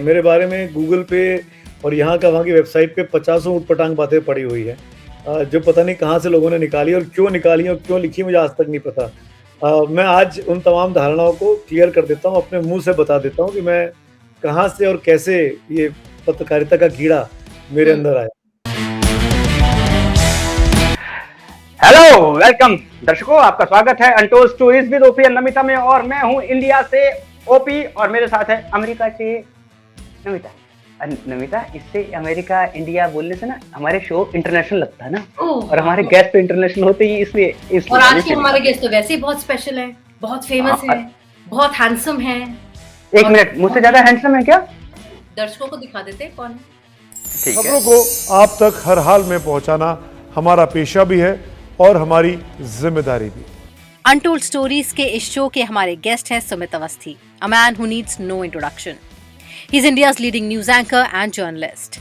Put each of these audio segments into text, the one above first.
मेरे बारे में गूगल पे और यहाँ का वहाँ की वेबसाइट पे पचासों ऊटपटांग बातें पड़ी हुई है, जो पता नहीं कहाँ से लोगों ने निकाली और क्यों लिखी मुझे आज तक नहीं पता। मैं आज उन तमाम धारणाओं को क्लियर कर देता हूँ, अपने मुंह से बता देता हूँ कि मैं कहाँ से और कैसे ये पत्रकारिता का कीड़ा मेरे अंदर आया। हेलो, वेलकम दर्शकों, आपका स्वागत है अनटोल्ड स्टोरीज विद ओपी और नमिता में। और मैं हूं इंडिया से ओपी और मेरे साथ है अमेरिका से नमिता। नमिता, इससे अमेरिका इंडिया बोलने से ना हमारे शो इंटरनेशनल लगता है ना, और हमारे गेस्ट तो इंटरनेशनल होते ही इसलिए। और आज के हमारे गेस्ट तो वैसे ही बहुत स्पेशल है, बहुत फेमस है, बहुत हैंडसम है। एक मिनट, मुझसे ज्यादा हैंडसम है क्या? दर्शकों को दिखा देते हैं कौन है। खबरों को आप तक हर हाल में पहुंचाना हमारा पेशा भी है और हमारी जिम्मेदारी भी। अनटोल्ड स्टोरीज के इस शो के हमारे गेस्ट हैं Sumit Awasthi, a man who needs no introduction. He is India's leading news anchor and journalist.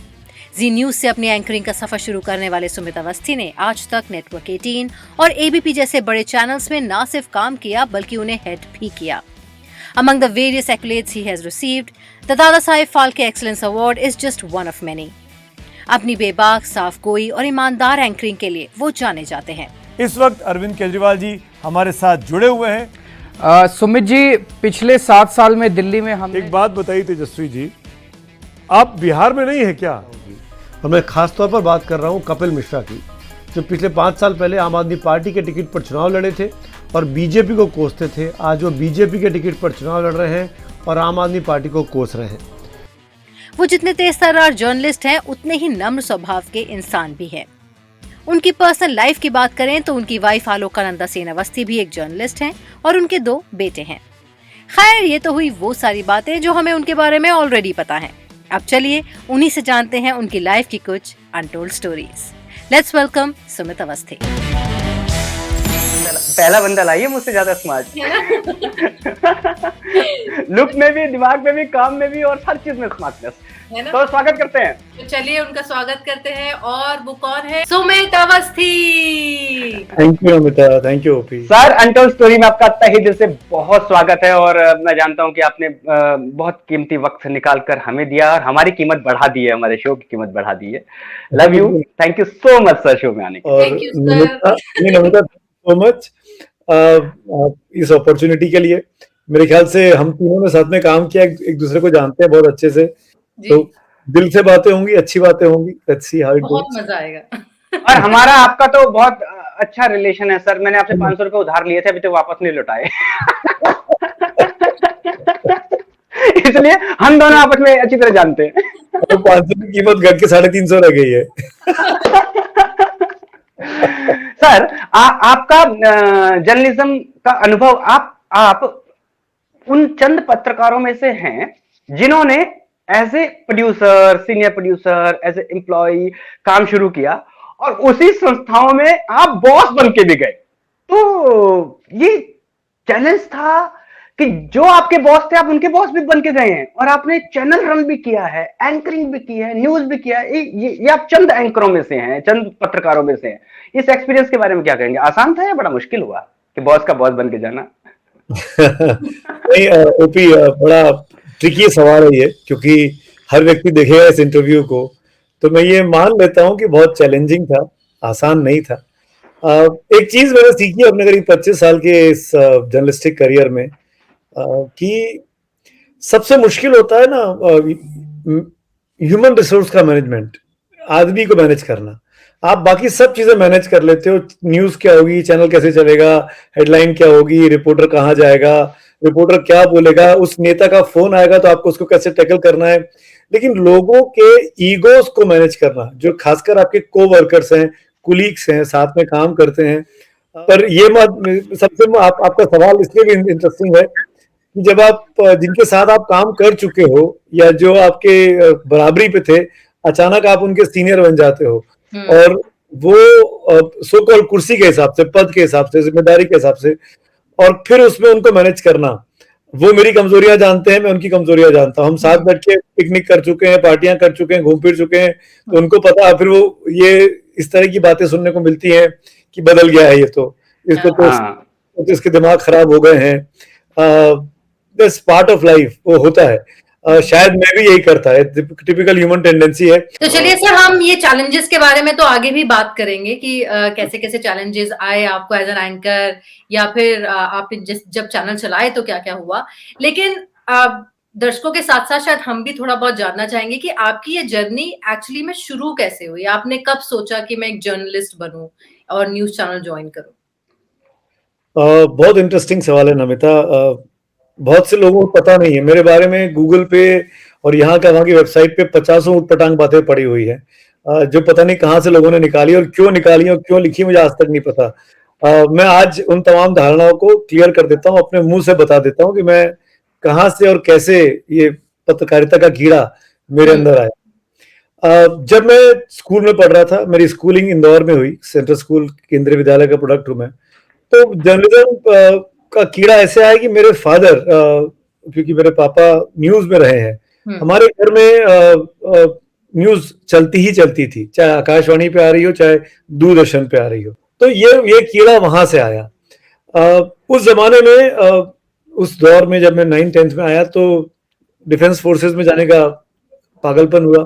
Zee news से अपनी एंकरिंग का सफर शुरू करने वाले सुमित अवस्थी ने आज तक नेटवर्क 18 और एबीपी जैसे बड़े चैनल्स में न सिर्फ काम किया बल्कि उन्हें हेड भी किया। Among the various accolades he has received, the Dada Saheb Phalke Excellence Award is just one of many. अपनी बेबाक, साफ गोई और ईमानदार एंकरिंग के लिए वो जाने जाते हैं। इस वक्त अरविंद केजरीवाल जी हमारे साथ जुड़े हुए हैं। सुमित जी, पिछले 7 साल में दिल्ली में हम एक बात बताइए तेजस्वी जी, आप बिहार में नहीं है क्या? और मैं खास तौर पर बात कर रहा हूँ कपिल मिश्रा की, जो पिछले 5 साल पहले आम आदमी पार्टी के टिकट पर चुनाव लड़े थे और बीजेपी को कोसते थे। आज वो बीजेपी के टिकट पर चुनाव लड़ रहे हैं और आम आदमी पार्टी को कोस रहे हैं। वो जितने तेज तर्रार जर्नलिस्ट हैं उतने ही नम्र स्वभाव के इंसान भी हैं। उनकी पर्सनल लाइफ की बात करें तो उनकी वाइफ आलोकानंदा सेन अवस्थी भी एक जर्नलिस्ट हैं और उनके 2 बेटे हैं। खैर, ये तो हुई वो सारी बातें जो हमें उनके बारे में ऑलरेडी पता है। अब चलिए उन्हीं से जानते हैं उनकी लाइफ की कुछ untold stories. Let's welcome Sumit Awasthi. पहला बंदा लाइए मुझसे ज्यादा स्मार्ट। लुक में भी, दिमाग में भी, काम में भी और हर चीज में स्मार्टनेस है ना? तो स्वागत करते हैं। तो चलिए उनका स्वागत करते हैं। और वो कौन है? Sumit Awasthi. Thank you Amita, thank you OP. Sir, untold story में आपका तहे दिल से बहुत स्वागत है। और मैं जानता हूं कि आपने बहुत कीमती वक्त निकाल कर हमें दिया और हमारी कीमत बढ़ा दी है, हमारे शो की कीमत बढ़ा दी है। Love you, thank you so much sir show में आने के लिए। Thank you sir. Namita, so much इस अपॉर्चुनिटी के लिए। मेरे ख्याल से हम तीनों ने साथ में काम किया, एक दूसरे को जानते हैं बहुत अच्छे से, तो दिल से बातें होंगी, अच्छी बातें होंगी। Let's see how it goes. बहुत मजा आएगा। और हमारा आपका तो बहुत अच्छा रिलेशन है सर। मैंने आपसे 500 रुपए उधार लिए थे, अभी तो वापस नहीं लौटाए। इसलिए हम दोनों आपस में अच्छी तरह जानते हैं। 500 की कीमत घट के 350 रह गई है। सर, आपका जर्नलिज्म का अनुभव, आप उन चंद पत्रकारों में से हैं जिन्होंने as a producer, senior producer, as a employ काम शुरू किया और उसी संस्थाओं में आप बॉस बन के भी गए। तो ये चैलेंज था कि जो आपके बॉस थे आप उनके बॉस भी बन के गए हैं, और आपने चैनल रन भी किया है, एंकरिंग भी की है, न्यूज भी किया है। ये आप चंद एंकरों में से हैं, चंद पत्रकारों में से हैं। इस एक्सपीरियंस के बारे में क्या कहेंगे? आसान था या बड़ा मुश्किल हुआ कि बॉस का बॉस बन के जाना? नहीं ओपी, बड़ा ट्रिकी सवाल है ये, क्योंकि हर व्यक्ति देखेगा इस इंटरव्यू को, तो मैं ये मान लेता हूँ कि बहुत चैलेंजिंग था, आसान नहीं था। एक चीज मैंने सीखी अपने करीब 25 साल के इस जर्नलिस्टिक करियर में, कि सबसे मुश्किल होता है ना ह्यूमन रिसोर्स का मैनेजमेंट, आदमी को मैनेज करना। आप बाकी सब चीजें मैनेज कर लेते हो, न्यूज क्या होगी, चैनल कैसे चलेगा, हेडलाइन क्या होगी, रिपोर्टर कहाँ जाएगा, रिपोर्टर क्या बोलेगा, उस नेता का फोन आएगा तो आपको उसको कैसे टैकल करना है। लेकिन लोगों के ईगोस को मैनेज करना, जो खासकर आपके को वर्कर्स हैं, कुलीग्स हैं, साथ में काम करते हैं। पर ये सबसे आपका सवाल इसलिए भी इंटरेस्टिंग है कि जब आप जिनके साथ आप काम कर चुके हो या जो आपके बराबरी पे थे, अचानक आप उनके सीनियर बन जाते हो और वो सो कॉल्ड कुर्सी के हिसाब से, पद के हिसाब से, जिम्मेदारी के हिसाब से, और फिर उसमें उनको मैनेज करना। वो मेरी कमजोरियां जानते हैं, मैं उनकी कमजोरियां जानता हूँ। हम साथ बैठ के पिकनिक कर चुके हैं, पार्टियां कर चुके हैं, घूम फिर चुके हैं, तो उनको पता। फिर वो ये इस तरह की बातें सुनने को मिलती हैं कि बदल गया है ये, तो इसको तो इसके दिमाग खराब हो गए हैं। दैट्स पार्ट ऑफ लाइफ, वो होता है। शायद मैं भी यही करता है, टिपिकल ह्यूमन टेंडेंसी है। तो चलिए सर, हम ये चैलेंजेस के बारे में तो आगे भी बात करेंगे कि कैसे कैसे चैलेंजेस आए आपको एज एन एंकर, या फिर आपने जब चैनल चलाए तो क्या क्या हुआ। लेकिन दर्शकों के साथ साथ शायद हम भी थोड़ा बहुत जानना चाहेंगे कि आपकी ये जर्नी एक्चुअली में शुरू कैसे हुई, आपने कब सोचा कि मैं एक जर्नलिस्ट बनूं और न्यूज चैनल ज्वाइन करूं। बहुत इंटरेस्टिंग सवाल है नमिता। बहुत से लोगों को पता नहीं है मेरे बारे में। गूगल पे और यहाँ का वहाँ की वेबसाइट पे 50 उटपटांग बातें पड़ी हुई है, जो पता नहीं कहाँ से लोगों ने निकाली और क्यों लिखी मुझे आज तक नहीं पता। मैं आज उन तमाम धारणाओं को क्लियर कर देता हूँ, अपने मुंह से बता देता हूँ कि मैं कहाँ से और कैसे ये पत्रकारिता का कीड़ा मेरे अंदर आया। जब मैं स्कूल में पढ़ रहा था, मेरी स्कूलिंग इंदौर में हुई, सेंट्रल स्कूल केंद्रीय विद्यालय का प्रोडक्ट हूँ मैं। तो जर्नलिज्म का कीड़ा ऐसे आया कि मेरे फादर, क्योंकि मेरे पापा न्यूज में रहे हैं, हमारे घर में न्यूज चलती ही चलती थी, चाहे आकाशवाणी पे आ रही हो चाहे दूरदर्शन पे आ रही हो। तो ये कीड़ा वहां से आया। उस जमाने में, उस दौर में जब मैं 9th-10th में आया तो डिफेंस फोर्सेस में जाने का पागलपन हुआ।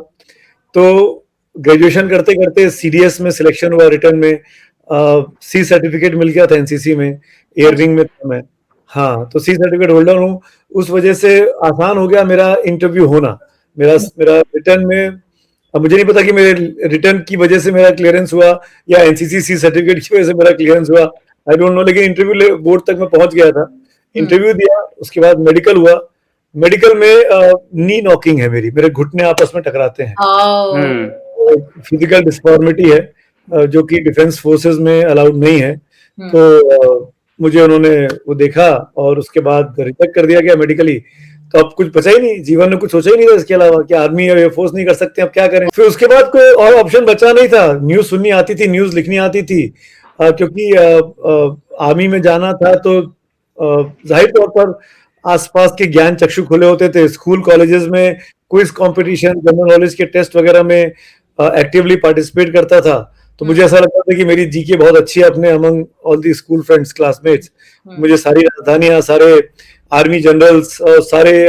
तो ग्रेजुएशन करते करते सीडीएस में सिलेक्शन हुआ, रिटर्न में सी सर्टिफिकेट मिल गया था एनसीसी में, एयर विंग में था मैं। हाँ, तो सी सर्टिफिकेट होल्डर हूँ, उस वजह से आसान हो गया मेरा इंटरव्यू होना। मेरा रिटर्न में, अब मुझे नहीं पता कि मेरे रिटर्न की वजह से मेरा क्लियरेंस हुआ या एनसीसी सी सर्टिफिकेट की वजह से मेरा क्लियरेंस हुआ, आई डोंट नो, लेकिन इंटरव्यू बोर्ड तक मैं पहुंच गया था। इंटरव्यू दिया, उसके बाद मेडिकल हुआ। मेडिकल में नी नॉकिंग है, मेरे घुटने आपस में टकराते हैं, फिजिकल डिस्फॉर्मिटी है, जो कि डिफेंस फोर्सेस में अलाउड नहीं है। तो मुझे उन्होंने वो देखा और उसके बाद रिजेक्ट कर दिया गया मेडिकली। तो अब कुछ बचा ही नहीं, जीवन में कुछ सोचा ही नहीं था इसके अलावा कि आर्मी या एयरफोर्स नहीं कर सकते, अब क्या करें। फिर उसके बाद कोई और ऑप्शन बचा नहीं था। न्यूज सुननी आती थी, न्यूज लिखनी आती थी, क्योंकि आर्मी में जाना था तो जाहिर तौर पर आसपास के ज्ञान चक्षु खुले होते थे। स्कूल कॉलेजेस में क्विज कंपटीशन, जनरल नॉलेज के टेस्ट वगैरह में एक्टिवली पार्टिसिपेट करता था। तो मुझे ऐसा लगता था कि मेरी जीके बहुत अच्छी है अपने among all the school friends, classmates. मुझे सारी राजधानियां, सारे आर्मी जनरल्स और सारे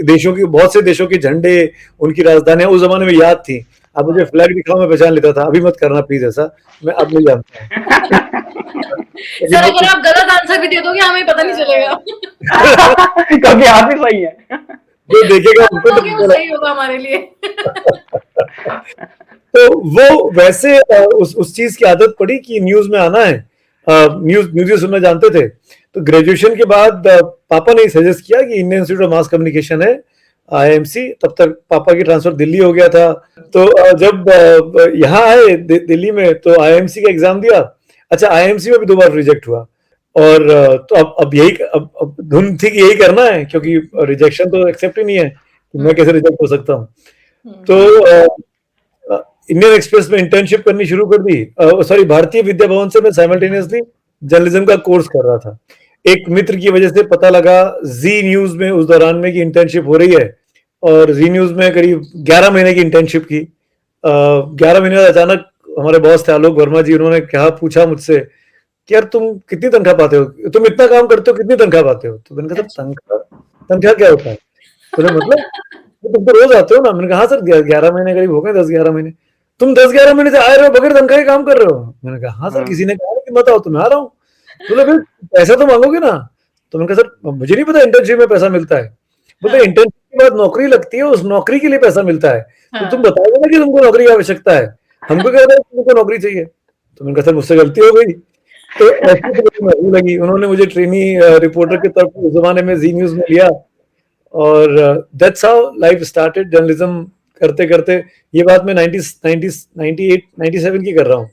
देशों की, बहुत से देशों के झंडे, उनकी राजधानियां उस जमाने में याद थी। अब मुझे फ्लैग दिखाओ, मैं पहचान लेता था। अभी मत करना प्लीज ऐसा, मैं अब नहीं जानता। सर, अगर आप गलत आंसर भी दे दोगे हमें पता नहीं चलेगा क्योंकि आप ही सही है। जो देखेगा वो सही होगा हमारे लिए तो वो वैसे उस चीज की आदत पड़ी कि न्यूज में आना है। न्यूज सुनना जानते थे। तो ग्रेजुएशन के बाद पापा ने सजेस्ट किया कि Indian institute of mass communication है, आईएमसी। तब तक पापा की ट्रांसफर दिल्ली हो गया था। तो जब यहाँ आए दिल्ली में तो आईएमसी का एग्जाम दिया। अच्छा, आईएमसी में भी 2 बार रिजेक्ट हुआ। और तो अब यही अब धुन थी कि यही करना है, क्योंकि रिजेक्शन तो एक्सेप्ट ही नहीं है कि मैं कैसे रिजेक्ट हो सकता हूँ। तो इंडियन एक्सप्रेस में इंटर्नशिप करनी शुरू कर दी। सॉरी, भारतीय विद्या भवन से मैं साइमल्टेनियसली जर्नलिज्म का कोर्स कर रहा था। एक मित्र की वजह से पता लगा जी न्यूज में उस दौरान में कि इंटर्नशिप हो रही है, और जी न्यूज में करीब 11 महीने की इंटर्नशिप की। 11 महीने बाद अचानक हमारे बॉस थे आलोक वर्मा जी, उन्होंने पूछा मुझसे कि यार तुम कितनी तनख्वाह पाते हो, तुम इतना काम करते हो, कितनी तनख्वाह पाते हो। तो मैंने कहा सर, तनख्वाह क्या होता है। तो मतलब तुम तो रोज आते हो ना। मैंने कहा हाँ सर, 11 महीने करीब हो गए, 10-11 महीने। तुम 10-11 महीने से आए रहे हो, बगैर तनख्वाह के काम कर रहे हो। मैंने कहा हाँ सर, किसी ने कहा कि मत आओ, तो मैं आ रहा हूँ। बोले फिर पैसा तो मांगोगे ना। तो मैंने कहा सर, मुझे नहीं पता इंटर्नशिप में पैसा मिलता है। बोलते इंटर्नशिप के बाद नौकरी लगती है, उस नौकरी के लिए पैसा मिलता है। तो तुम बताओगे ना कि तुमको नौकरी की आवश्यकता है, हमको क्या पता तुमको नौकरी चाहिए। तो मैंने कहा सर, मुझसे गलती हो गई। तो ऐसी लगी। उन्होंने मुझे ट्रेनी रिपोर्टर के तरफ उस जमाने में जी न्यूज में लिया, और that's how life started. Journalism करते करते, ये बात मैं 98-97 की कर रहा हूँ।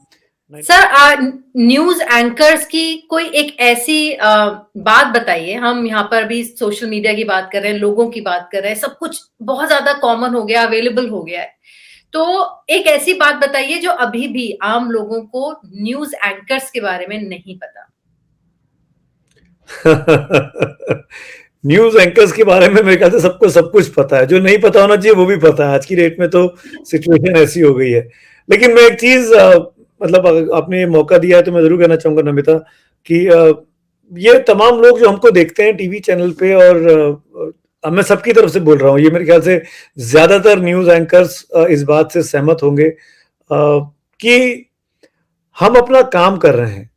सर, न्यूज एंकर्स की कोई एक ऐसी बात बताइए। हम यहाँ पर भी सोशल मीडिया की बात कर रहे हैं, लोगों की बात कर रहे हैं, सब कुछ बहुत ज्यादा कॉमन हो गया, अवेलेबल हो गया है। तो एक ऐसी बात बताइए जो अभी भी आम लोगों को न्यूज एंकर्स के बारे में नहीं पता। न्यूज एंकर्स के बारे में मेरे ख्याल से सबको सब कुछ पता है। जो नहीं पता होना चाहिए वो भी पता है। आज की डेट में तो सिचुएशन ऐसी हो गई है। लेकिन मैं एक चीज, मतलब आपने मौका दिया है तो मैं जरूर कहना चाहूंगा नमिता, कि ये तमाम लोग जो हमको देखते हैं टीवी चैनल पे और अब मैं सबकी तरफ से बोल रहा हूँ, ये मेरे ख्याल से ज्यादातर न्यूज एंकर्स इस बात से सहमत होंगे कि हम अपना काम कर रहे हैं।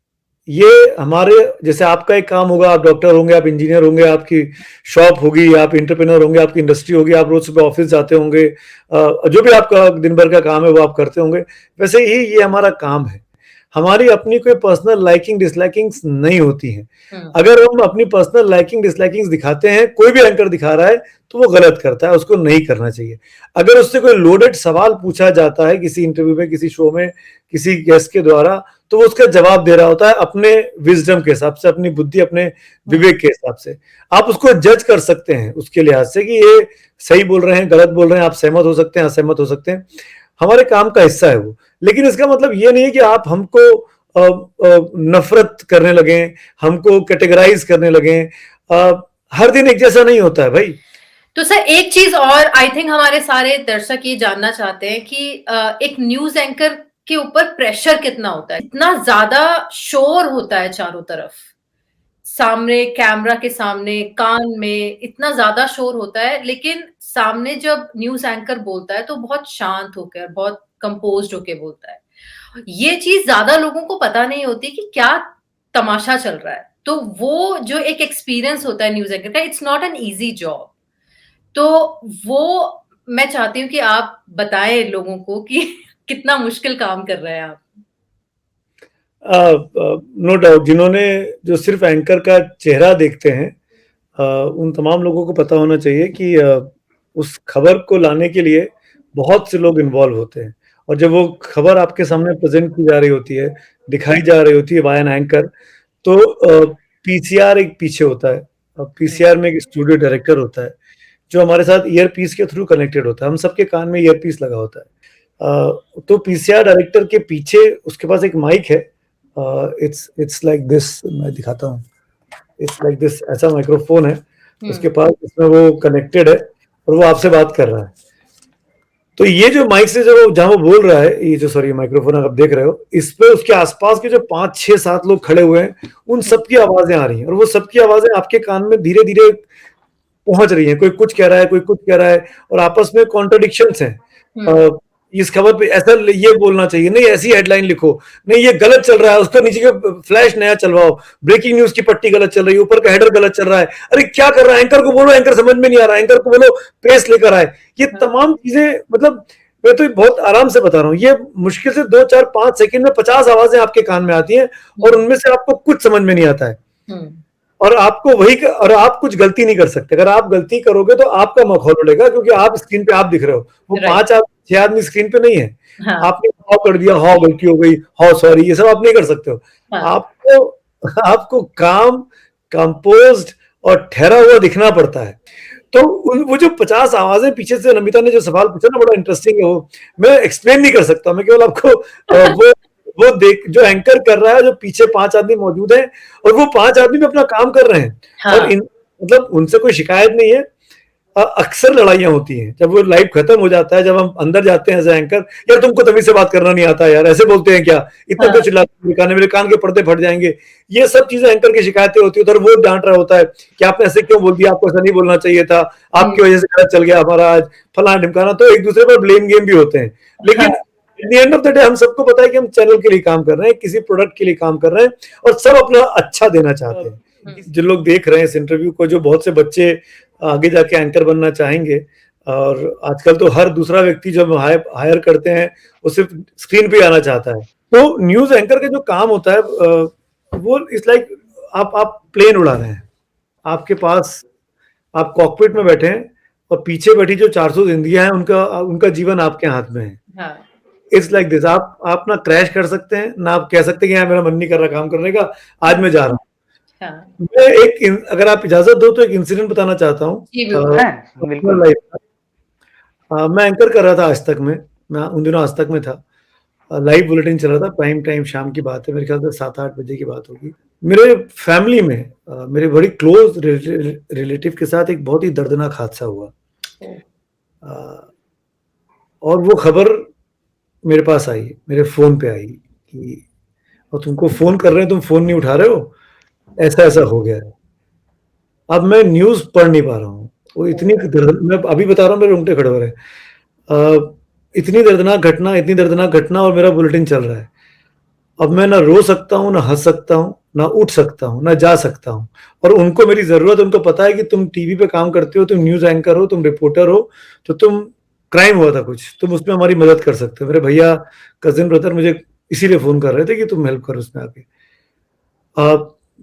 ये हमारे जैसे आपका एक काम होगा, आप डॉक्टर होंगे, आप इंजीनियर होंगे, आपकी शॉप होगी, आप एंटरप्रेन्योर होंगे, आपकी इंडस्ट्री होगी, आप रोज सुबह ऑफिस जाते होंगे, जो भी आपका दिन भर का काम है वो आप करते होंगे। वैसे ही ये हमारा काम है। हमारी अपनी कोई पर्सनल लाइकिंग डिसलाइकिंग्स नहीं होती हैं। अगर हम अपनी पर्सनल लाइकिंग डिसलाइकिंग्स दिखाते हैं, कोई भी एंकर दिखा रहा है, तो वो गलत करता है, उसको नहीं करना चाहिए। अगर उससे कोई लोडेड सवाल पूछा जाता है किसी इंटरव्यू में, किसी शो में, किसी गेस्ट के द्वारा, तो वो उसका जवाब दे रहा होता है अपने विजडम के हिसाब से, अपनी बुद्धि, अपने विवेक के हिसाब से। आप उसको जज कर सकते हैं उसके लिहाज से कि ये सही बोल रहे हैं, गलत बोल रहे हैं, आप सहमत हो सकते हैं, असहमत हो सकते हैं, हमारे काम का हिस्सा है वो। लेकिन इसका मतलब ये नहीं है कि आप हमको नफरत करने लगे, हमको कैटेगराइज करने लगे। हर दिन एक जैसा नहीं होता है भाई। तो सर एक चीज और आई थिंक हमारे सारे दर्शक ये जानना चाहते हैं कि एक न्यूज एंकर के ऊपर प्रेशर कितना होता है। इतना ज्यादा शोर होता है चारों तरफ, सामने कैमरा के सामने, कान में इतना ज्यादा शोर होता है, लेकिन सामने जब न्यूज एंकर बोलता है तो बहुत शांत होकर, बहुत कंपोज्ड होकर बोलता है। ये चीज ज्यादा लोगों को पता नहीं होती कि क्या तमाशा चल रहा है। तो वो जो एक एक्सपीरियंस होता है न्यूज एंकर का, it's not an easy job. तो वो मैं चाहती हूँ कि आप बताएं लोगों को कि कितना मुश्किल काम कर रहे हैं आप। नो डाउट, जिन्होंने जो सिर्फ एंकर का चेहरा देखते हैं, उन तमाम लोगों को पता होना चाहिए कि उस खबर को लाने के लिए बहुत से लोग इन्वॉल्व होते हैं। और जब वो खबर आपके सामने प्रेजेंट की जा रही होती है, दिखाई जा रही होती है बाय एन एंकर, तो पीसीआर एक पीछे होता है। पीसीआर में एक स्टूडियो डायरेक्टर होता है जो हमारे साथ ईयरपीस के थ्रू कनेक्टेड होता है। हम सबके कान में ईयरपीस लगा होता है। तो पीसीआर डायरेक्टर के पीछे उसके पास एक माइक है। इट्स लाइक दिस, मैं दिखाता हूँ, इट्स लाइक दिस, ऐसा माइक्रोफोन है उसके पास, इसमें वो कनेक्टेड है और वो आपसे बात कर रहा है। तो ये जो माइक से जो जहां वो बोल रहा है, ये जो सॉरी माइक्रोफोन आप देख रहे हो, इस पे उसके आसपास के जो 5 6 7 लोग खड़े हुए हैं, उन सबकी आवाजें आ रही हैं और वो सबकी आवाजें आपके कान में धीरे धीरे पहुंच रही हैं। कोई कुछ कह रहा है, कोई कुछ कह रहा है, और आपस में कॉन्ट्रडिक्शंस हैं। इस खबर पे ऐसा ये बोलना चाहिए, नहीं ऐसी हेडलाइन लिखो, नहीं ये गलत चल रहा है, उसका नीचे का फ्लैश नया चलवाओ, ब्रेकिंग न्यूज की पट्टी गलत चल रही है, ऊपर का हेडर गलत चल रहा है, अरे क्या कर रहा है, एंकर को बोलो, एंकर समझ में नहीं आ रहा है, एंकर को बोलो पेस लेकर आए। ये तमाम चीजें, मतलब मैं तो बहुत आराम से बता रहा हूँ, ये मुश्किल से 2 4 5 सेकंड में 50 आवाजें आपके कान में आती हैं और उनमें से आपको कुछ समझ में नहीं आता है। और आपको और आप कुछ गलती नहीं कर सकते। अगर आप गलती करोगे तो आपका मखौल उड़ेगा, क्योंकि आप स्क्रीन पे आप दिख रहे हो, वो 5 6 आदमी स्क्रीन पे नहीं है। हाँ। आपने हाउ कर दिया, हाउ गलती हो गई, हाउ सॉरी, ये सब आप नहीं कर सकते हो। हाँ। आपको काम, कंपोज्ड और ठहरा हुआ दिखना पड़ता है। तो वो जो 50 आवाजें पीछे से, नमिता ने जो सवाल पूछा ना, बड़ा इंटरेस्टिंग है वो, मैं एक्सप्लेन नहीं कर सकता। मैं केवल आपको वो देख, जो एंकर कर रहा है, जो पीछे 5 आदमी मौजूद हैं और वो 5 आदमी भी अपना काम कर रहे हैं। हाँ। और मतलब उनसे कोई शिकायत नहीं है। अक्सर लड़ाइयां होती हैं जब वो लाइव खत्म हो जाता है, जब हम अंदर जाते हैं एज एंकर, यार तुमको तभी से बात करना नहीं आता यार, ऐसे बोलते हैं क्या, इतना क्यों चिल्लाते हैं, मेरे कान के पर्दे फट जाएंगे। ये सब चीजें एंकर की शिकायतें होती है। उधर वो डांट रहा होता है कि आपने ऐसे क्यों बोल दिया, आपको ऐसा नहीं बोलना चाहिए था, आपकी वजह से गलत चल गया हमारा आज, फलाना ढिमकाना। तो एक दूसरे पर ब्लेम गेम भी होते हैं। लेकिन at the end of the day हम सबको पता है कि हम चैनल के लिए काम कर रहे हैं, किसी प्रोडक्ट के लिए काम कर रहे हैं, और सब अपना अच्छा देना चाहते हैं। जो लोग देख रहे हैं इस इंटरव्यू को, जो बहुत से बच्चे आगे जाके एंकर बनना चाहेंगे, और आजकल तो हर दूसरा व्यक्ति जब हायर करते हैं वो सिर्फ स्क्रीन पे आना चाहता है। तो न्यूज एंकर का जो काम होता है वो इट्स लाइक आप प्लेन उड़ा रहे हैं, आपके पास आप कॉकपिट में बैठे हैं और पीछे बैठी जो 400 जिंदगियां हैं, उनका जीवन आपके हाथ में है। इट्स लाइक दिस, आप ना क्रैश कर सकते हैं, ना आप कह सकते हैं कि यार मेरा मन नहीं कर रहा काम करने का, आज मैं जा रहा हूँ। मैं अगर आप इजाजत दो तो एक इंसिडेंट बताना चाहता हूँ। मैं एंकर कर रहा था आज तक में, मैं उन दिनों आज तक में था, लाइव बुलेटिन चल रहा था, प्राइम टाइम शाम की बात है, मेरे ख्याल से 7 8 बजे की बात होगी। मेरे फैमिली में मेरे बड़ी क्लोज रिलेटिव के साथ एक बहुत ही दर्दनाक हादसा हुआ, और वो खबर मेरे पास आई, मेरे फोन पे आई कि और तुमको फोन कर रहे हैं, तुम फोन नहीं उठा रहे हो, ऐसा ऐसा हो गया है। अब मैं न्यूज पढ़ नहीं पा रहा हूँ, वो इतनी मैं अभी बता रहा हूँ, मेरे रोंगटे खड़े हो रहे हैं। इतनी दर्दनाक घटना और मेरा बुलेटिन चल रहा है। अब मैं ना रो सकता हूँ, ना हंस सकता हूँ, ना उठ सकता हूँ, ना जा सकता हूँ। और उनको मेरी जरूरत, उनको पता है कि तुम टीवी पे काम करते हो, तुम न्यूज एंकर हो, तुम रिपोर्टर हो, तो तुम क्राइम हुआ था कुछ, तुम उसमें हमारी मदद कर सकते हो। मेरे भैया, कजिन ब्रदर मुझे इसीलिए फोन कर रहे थे कि तुम हेल्प करो उसमें आके।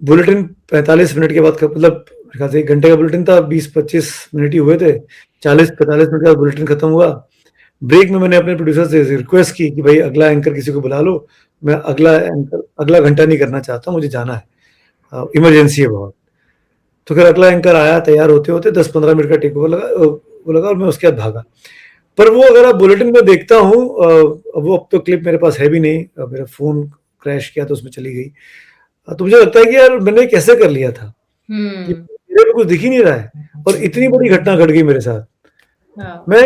बुलेटिन 45 मिनट के बाद मतलब मेरे ख्याल से 1 घंटे का बुलेटिन था, 20-25 मिनट ही हुए थे। 40-45 मिनट का बुलेटिन खत्म हुआ। ब्रेक में मैंने अपने प्रोड्यूसर से रिक्वेस्ट की कि भाई अगला एंकर किसी को बुला लो, मैं अगला घंटा नहीं करना चाहता, मुझे जाना है, इमरजेंसी है बहुत। तो फिर अगला एंकर आया, तैयार होते होते 10-15 मिनट का टेक ओवर लगा और मैं उसके बाद भागा। पर वो अगर आप बुलेटिन में देखता हूँ, वो अब तो क्लिप मेरे पास है भी नहीं, मेरा फोन क्रैश किया तो उसमें चली गई। तो मुझे लगता है कि यार मैंने कैसे कर लिया था कि मेरे को कुछ दिख ही नहीं रहा है और इतनी बड़ी घटना घट गई मेरे साथ। मैं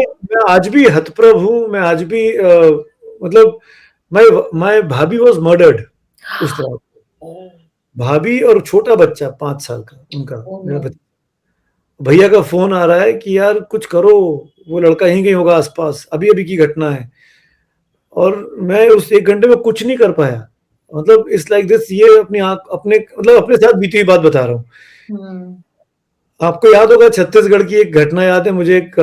आज भी हतप्रभ हूँ। मैं आज भी मतलब माय भाभी वाज मर्डर्ड उस तरह। भाभी और छोटा बच्चा 5 साल का उनका, मेरा भैया का फोन आ रहा है कि यार कुछ करो, वो लड़का यहीं कहीं होगा आसपास, अभी अभी की घटना है। और मैं उस 1 घंटे में कुछ नहीं कर पाया। मतलब इट्स लाइक दिस, ये अपने साथ बीती हुई बात बता रहा हूँ। आपको याद होगा छत्तीसगढ़ की एक घटना याद है मुझे, एक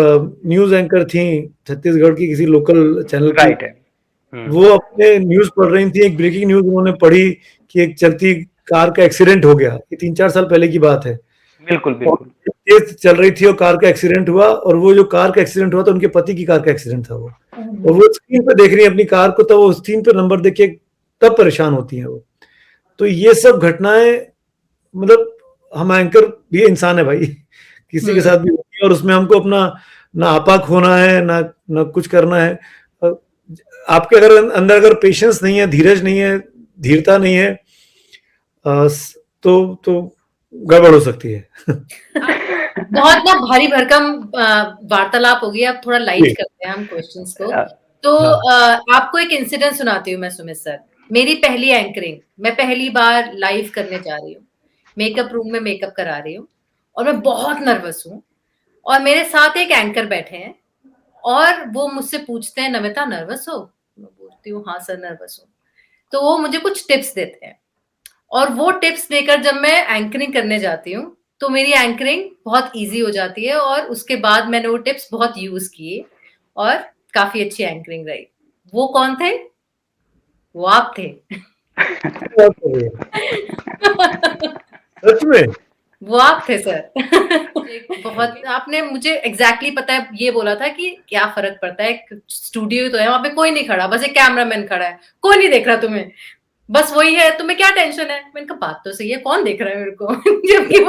न्यूज एंकर थी छत्तीसगढ़ की किसी लोकल चैनल की, राइट है। वो अपने न्यूज पढ़ रही थी। एक ब्रेकिंग न्यूज उन्होंने पढ़ी कि एक चलती कार का एक्सीडेंट हो गया। ये 3-4 साल पहले की बात है। बिल्कुल बिल्कुल। तेज चल रही थी और कार का एक्सीडेंट हुआ, और वो जो कार का एक्सीडेंट हुआ था उनके पति की कार का एक्सीडेंट था वो। और वो स्क्रीन पे देख रही है अपनी कार को, तो वो स्क्रीन पे नंबर देख के तब परेशान होती है वो। तो ये सब घटनाएं, मतलब हम एंकर भी इंसान है भाई, किसी के साथ भी होती है, और उसमें हमको अपना ना आपा खोना है, ना कुछ करना है। आपके अंदर अगर पेशेंस नहीं है, धीरज नहीं है, धीरता नहीं है, तो गड़बड़ हो सकती है। बहुत ना भारी भरकम वार्तालाप हो गई। अब थोड़ा लाइट करते हैं हम क्वेश्चंस को। तो आपको एक इंसिडेंट सुनाती हूँ मैं सुमित सर। मेरी पहली एंकरिंग, मैं पहली बार लाइव करने जा रही हूँ, मेकअप रूम में मेकअप करा रही हूँ, और मैं बहुत नर्वस हूँ। और मेरे साथ एक एंकर बैठे हैं और वो मुझसे पूछते हैं, नमिता नर्वस हो? मैं बोलती हूँ हाँ सर नर्वस हूँ। तो वो मुझे कुछ टिप्स देते हैं, और वो टिप्स देकर जब मैं एंकरिंग करने जाती हूँ तो मेरी एंकरिंग बहुत इजी हो जाती है। और उसके बाद मैंने वो टिप्स बहुत यूज किए और काफी अच्छी एंकरिंग रही। वो कौन थे? वो आप थे। सच में वो आप थे सर। बहुत आपने मुझे एग्जैक्टली पता है ये बोला था कि क्या फर्क पड़ता है, स्टूडियो तो है, वहां पे कोई नहीं खड़ा, बस एक कैमरामैन खड़ा है, कोई नहीं देख रहा तुम्हें, बस वही है, तुम्हें क्या टेंशन है। मैंने कहा बात तो सही है, कौन देख रहा है मेरे को। जबकि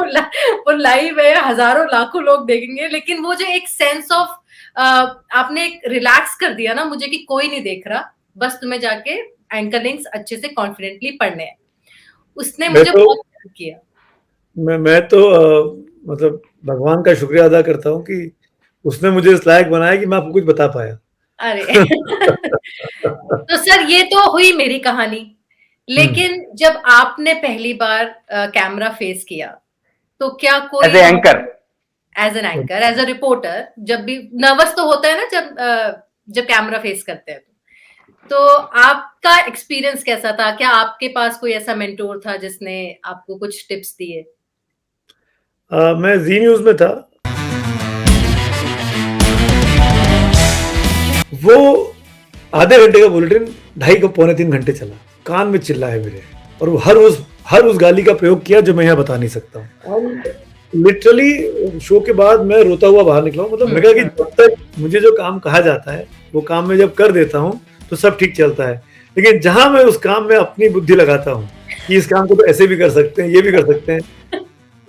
वो लाइव है, हजारों लाखों लोग देखेंगे, लेकिन वो जो एक सेंस ऑफ आपने एक रिलैक्स कर दिया ना मुझे कि कोई नहीं देख रहा, बस तुम्हें जाके एंकरिंग्स अच्छे से कॉन्फिडेंटली पढ़ने हैं, उसने मुझे बहुत हेल्प किया। मैं तो मतलब भगवान का शुक्रिया अदा करता हूँ कि उसने मुझे इस लायक बनाया कि मैं आपको कुछ बता पाया। अरे तो सर ये तो हुई मेरी कहानी, लेकिन जब आपने पहली बार कैमरा फेस किया तो क्या कोई as an anchor, as a reporter, जब भी नर्वस तो होता है ना जब कैमरा फेस करते हैं, तो आपका एक्सपीरियंस कैसा था? क्या आपके पास कोई ऐसा मेंटोर था जिसने आपको कुछ टिप्स दिए? मैं जी न्यूज में था। वो आधे घंटे का बुलेटिन 2.5-3 घंटे चला, कान में चिल्लाए मेरे, और वो हर उस गाली का प्रयोग किया जो मैं यहाँ बता नहीं सकता हूँ। लिटरली शो के बाद मैं रोता हुआ बाहर निकला हूँ। मतलब मैं कहा कि जब तक मुझे जो काम कहा जाता है वो काम मैं जब कर देता हूँ तो सब ठीक चलता है, लेकिन जहां मैं उस काम में अपनी बुद्धि लगाता हूँ कि इस काम को तो ऐसे भी कर सकते हैं, ये भी कर सकते हैं,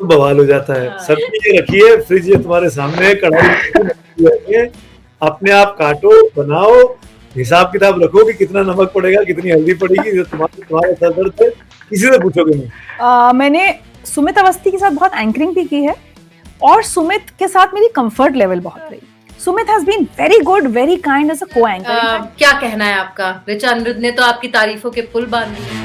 तो बवाल हो जाता है। सब्जी ये रखी है, फ्रिज ये तुम्हारे सामने, कढ़ाई अपने आप काटो, बनाओ, हिसाब किताब रखो कि कितना नमक पड़ेगा, कितनी हल्दी पड़ेगी, तुम्हारे सर दर्द है, किसी से पूछोगे नहीं। मैंने सुमित अवस्थी के साथ बहुत एंकरिंग भी की है, और सुमित के साथ मेरी कंफर्ट लेवल बहुत रही। Sumit has been very good, very kind as a co anchor. क्या कहना है आपका? ऋचा अनिरुद्ध ने तो आपकी तारीफों के पुल बांध दिए।